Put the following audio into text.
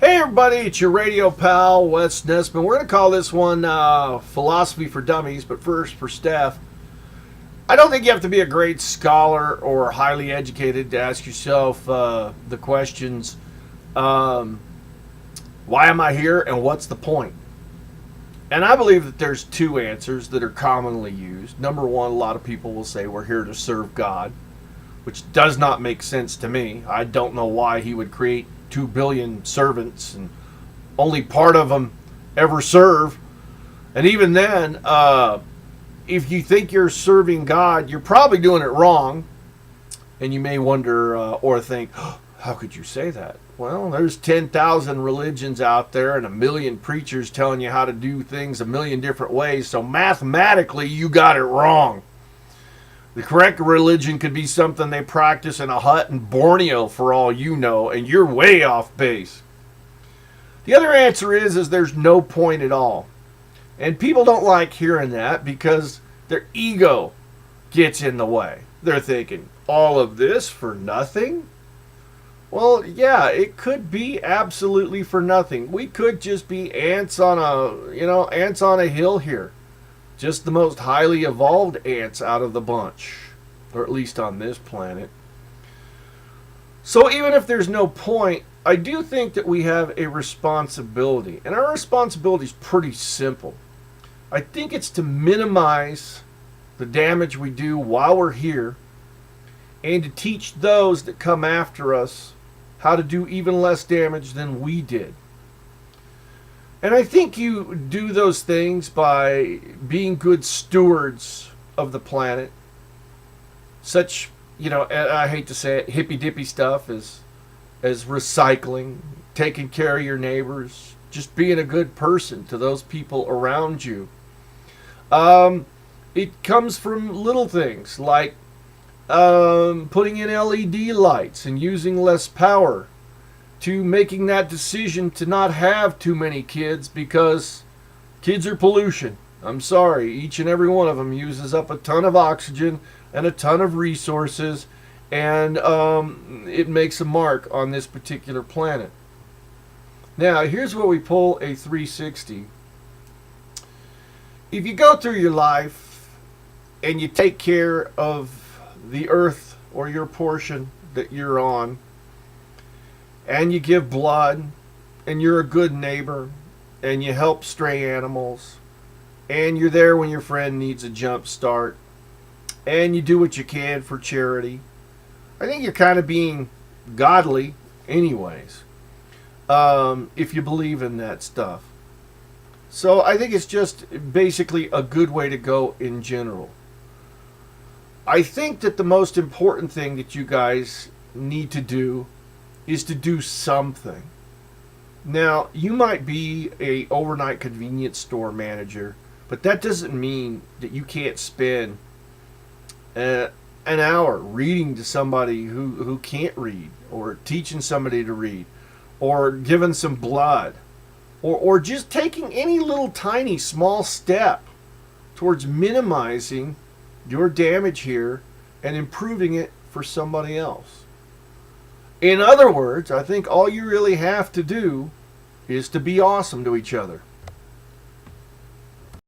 Hey everybody, it's your radio pal, Wes Nesman. We're going to call this one Philosophy for Dummies, but first for Steph. I don't think you have to be a great scholar or highly educated to ask yourself the questions, why am I here and what's the point? And I believe that there's two answers that are commonly used. Number one, a lot of people will say we're here to serve God, which does not make sense to me. I don't know why he would create 2 billion servants and only part of them ever serve. And even then, if you think you're serving God, you're probably doing it wrong. And you may wonder or think, oh, how could you say that? Well, there's 10,000 religions out there and a million preachers telling you how to do things a million different ways. So mathematically, you got it wrong. The correct religion could be something they practice in a hut in Borneo for all you know, and you're way off base. The other answer is there's no point at all. And people don't like hearing that because their ego gets in the way. They're thinking, all of this for nothing? Well, yeah, it could be absolutely for nothing. We could just be ants on a hill here. Just the most highly evolved ants out of the bunch, or at least on this planet. So even if there's no point, I do think that we have a responsibility. And our responsibility is pretty simple. I think it's to minimize the damage we do while we're here and to teach those that come after us how to do even less damage than we did. And I think you do those things by being good stewards of the planet. Such, I hate to say it, hippy-dippy stuff as recycling, taking care of your neighbors, just being a good person to those people around you. It comes from little things like putting in LED lights and using less power, to making that decision to not have too many kids because kids are pollution. I'm sorry, each and every one of them uses up a ton of oxygen and a ton of resources, and it makes a mark on this particular planet. Now, here's where we pull a 360. If you go through your life and you take care of the earth or your portion that you're on, and you give blood, and you're a good neighbor, and you help stray animals, and you're there when your friend needs a jump start, and you do what you can for charity, I think you're kind of being godly anyways, if you believe in that stuff. So I think it's just basically a good way to go in general. I think that the most important thing that you guys need to do is to do something. Now, you might be a overnight convenience store manager, but that doesn't mean that you can't spend an hour reading to somebody who can't read, or teaching somebody to read, or giving some blood, or just taking any little tiny small step towards minimizing your damage here and improving it for somebody else. In other words, I think all you really have to do is to be awesome to each other.